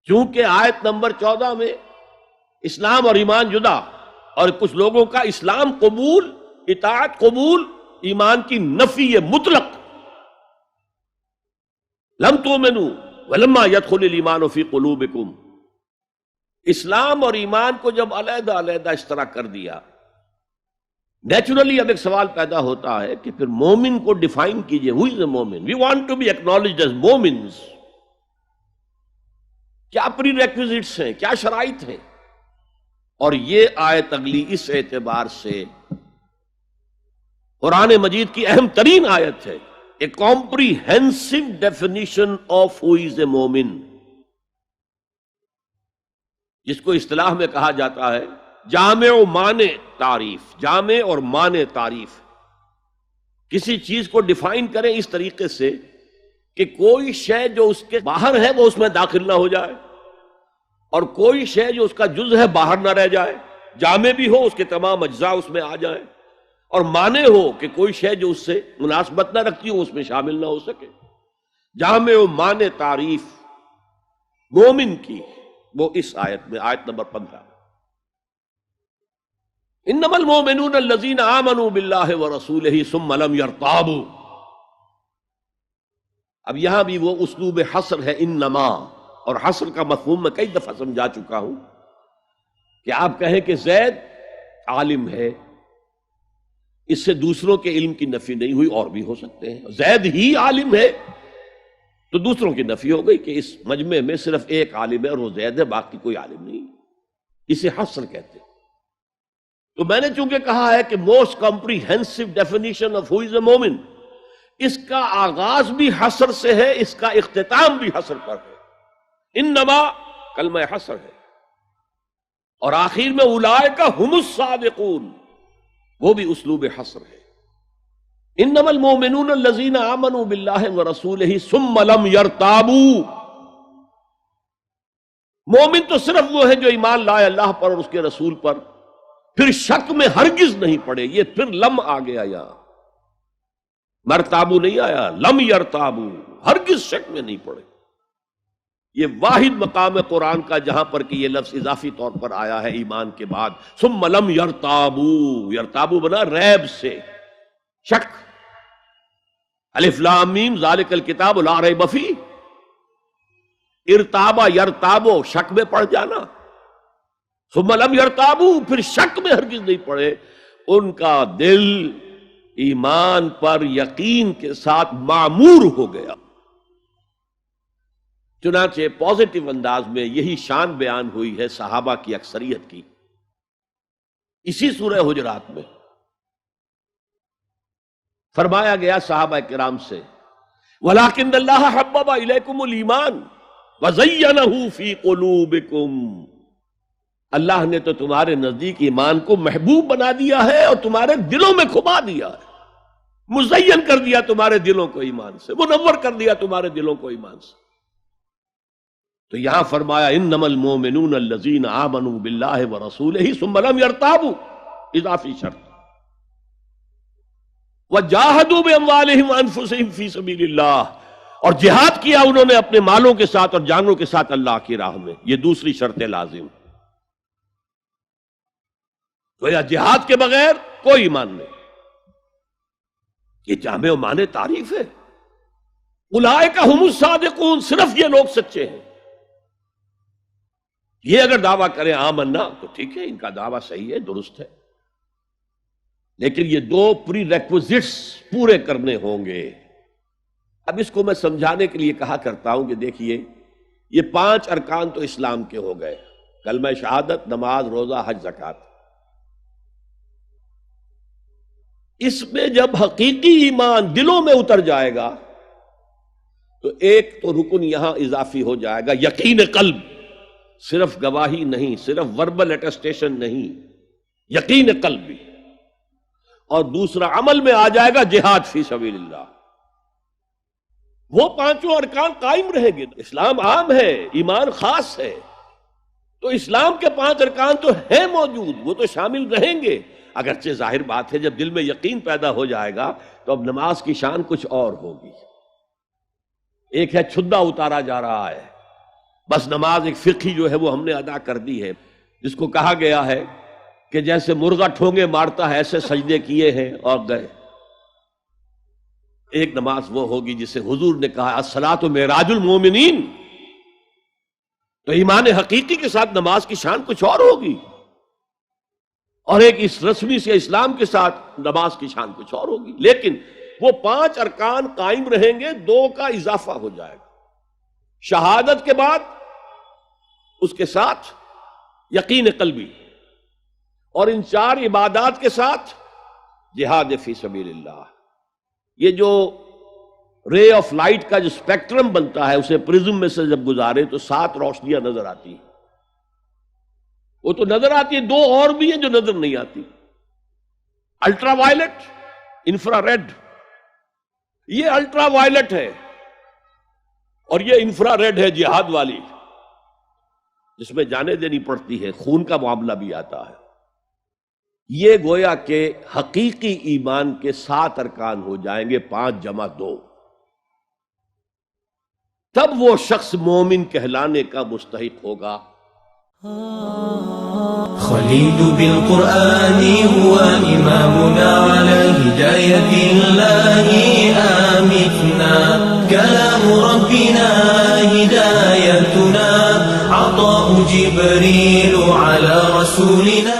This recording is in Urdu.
چونکہ آیت نمبر 14 میں اسلام اور ایمان جدا، اور کچھ لوگوں کا اسلام قبول، اطاعت قبول، ایمان کی نفی مطلق، لم تؤمنوا ولما يدخل الایمان فی قلوبکم، اسلام اور ایمان کو جب علیحدہ علیحدہ اس طرح کر دیا، نیچرلی اب ایک سوال پیدا ہوتا ہے کہ پھر مومن کو ڈیفائن کیجئے. who is a مومن؟ we want to be acknowledged as مومنز. کیا پری ریکویزٹس ہیں، کیا شرائط ہیں؟ اور یہ آیت اگلی اس اعتبار سے قرآن مجید کی اہم ترین آیت ہے، a comprehensive definition of who is a مومن، جس کو اصطلاح میں کہا جاتا ہے جامع و مانع تعریف. جامع اور مانع تعریف، کسی چیز کو ڈیفائن کریں اس طریقے سے کہ کوئی شے جو اس کے باہر ہے وہ اس میں داخل نہ ہو جائے، اور کوئی شے جو اس کا جز ہے باہر نہ رہ جائے. جامع بھی ہو، اس کے تمام اجزاء اس میں آ جائیں، اور مانع ہو کہ کوئی شے جو اس سے مناسبت نہ رکھتی ہو اس میں شامل نہ ہو سکے. جامع و مانع تعریف مومن کی وہ اس آیت میں، آیت نمبر 15. انما المؤمنون الذین آمنوا باللہ ورسولہ ثم لم یرتابوا. اب یہاں بھی وہ اسلوب حصر ہے، انما، اور حصر کا مفہوم میں کئی دفعہ سمجھا چکا ہوں کہ آپ کہیں کہ زید عالم ہے، اس سے دوسروں کے علم کی نفی نہیں ہوئی، اور بھی ہو سکتے ہیں. زید ہی عالم ہے تو دوسروں کی نفی ہو گئی کہ اس مجمع میں صرف ایک عالم ہے اور وہ زید ہے، باقی کوئی عالم نہیں. اسے حصر کہتے ہیں. تو میں نے چونکہ کہا ہے کہ موسٹ کمپریہنسو ڈیفینیشن آف ہو از اے مومن، اس کا آغاز بھی حصر سے ہے، اس کا اختتام بھی حصر پر ہے. انما کلمہ حصر ہے، اور آخر میں اولئک ھم الصادقون، وہ بھی اسلوب حصر ہے. انما المؤمنون الذین آمنوا باللہ ورسولہ ثم لم یرتابوا. مومن تو صرف وہ ہے جو ایمان لائے اللہ پر اور اس کے رسول پر، پھر شک میں ہرگز نہیں پڑے. یہ پھر لم آ گیا، یہاں مرتابو نہیں آیا، لم یرتابو، ہرگز شک میں نہیں پڑے. یہ واحد مقام قرآن کا جہاں پر کہ یہ لفظ اضافی طور پر آیا ہے ایمان کے بعد. ثم لم یرتابو، یرتابو بنا ریب سے، شک. الف لام میم ذالک الکتاب لا ریب فیہ. ارتابا یرتابو، شک میں پڑ جانا. ثم لم یرتابو، پھر شک میں ہرگز نہیں پڑے. ان کا دل ایمان پر یقین کے ساتھ معمور ہو گیا. چنانچہ پازیٹو انداز میں یہی شان بیان ہوئی ہے صحابہ کی اکثریت کی اسی سورہ حجرات میں. فرمایا گیا صحابہ کرام سے، وَلَٰكِنَّ اللَّهَ حَبَّبَ إِلَيْكُمُ الْإِيمَانَ وَزَيَّنَهُ فِي قُلُوبِكُمْ. اللہ نے تو تمہارے نزدیک ایمان کو محبوب بنا دیا ہے اور تمہارے دلوں میں کھبا دیا ہے، مزین کر دیا تمہارے دلوں کو ایمان سے، منور کر دیا تمہارے دلوں کو ایمان سے. تو یہاں فرمایا انما المؤمنون الذین آمنوا باللہ ورسولہ ثم لم یرتابوا، اضافی شرط. وجاہدوا باموالہم وانفسہم فی سبیل اللہ، اور جہاد کیا انہوں نے اپنے مالوں کے ساتھ اور جانوں کے ساتھ اللہ کی راہ میں. یہ دوسری شرط لازم. تو یا جہاد کے بغیر کوئی ایمان نہیں. یہ جامع و مانع تعریف ہے. اولئک ھم الصادقون، صرف یہ لوگ سچے ہیں. یہ اگر دعویٰ کریں آمنا تو ٹھیک ہے، ان کا دعویٰ صحیح ہے، درست ہے، لیکن یہ دو پری ریکوزٹس پورے کرنے ہوں گے. اب اس کو میں سمجھانے کے لیے کہا کرتا ہوں کہ دیکھیے یہ 5 ارکان تو اسلام کے ہو گئے، کلمہ شہادت، نماز، روزہ، حج، زکوٰۃ. اس میں جب حقیقی ایمان دلوں میں اتر جائے گا تو ایک تو رکن یہاں اضافی ہو جائے گا، یقین قلب. صرف گواہی نہیں، صرف وربل اٹیسٹیشن نہیں، یقین قلب بھی. اور دوسرا عمل میں آ جائے گا جہاد فی سبیل اللہ. وہ 5 ارکان قائم رہیں گے. اسلام عام ہے، ایمان خاص ہے، تو اسلام کے 5 ارکان تو ہیں موجود، وہ تو شامل رہیں گے. اگرچہ ظاہر بات ہے جب دل میں یقین پیدا ہو جائے گا تو اب نماز کی شان کچھ اور ہوگی. ایک ہے چھدا اتارا جا رہا ہے، بس نماز ایک فقہی جو ہے وہ ہم نے ادا کر دی ہے، جس کو کہا گیا ہے کہ جیسے مرغا ٹھونگے مارتا ہے ایسے سجدے کیے ہیں اور گئے۔ ایک نماز وہ ہوگی جسے حضور نے کہا الصلاۃ معراج المومنین، تو ایمان حقیقی کے ساتھ نماز کی شان کچھ اور ہوگی، اور ایک اس رسمی سے اسلام کے ساتھ نماز کی شان کچھ اور ہوگی۔ لیکن وہ 5 ارکان قائم رہیں گے، 2 کا اضافہ ہو جائے گا، شہادت کے بعد اس کے ساتھ یقین قلبی، اور ان 4 عبادات کے ساتھ جہاد فی سبیل اللہ۔ یہ جو رے آف لائٹ کا جو اسپیکٹرم بنتا ہے اسے پرزم میں سے جب گزارے تو 7 روشنیاں نظر آتی ہیں، وہ تو نظر آتی ہے، 2 اور بھی ہیں جو نظر نہیں آتی، الٹرا وائلٹ، انفرا ریڈ۔ یہ الٹرا وائلٹ ہے اور یہ انفرا ریڈ ہے جہاد والی، جس میں جانیں دینی پڑتی ہے، خون کا معاملہ بھی آتا ہے۔ یہ گویا کہ حقیقی ایمان کے 7 ارکان ہو جائیں گے، 5 جمع 2، تب وہ شخص مومن کہلانے کا مستحق ہوگا۔ خليل بالقرآن هو إمامنا على هداية الله آمتنا، كلام ربنا هدايتنا، عطاء جبريل على رسولنا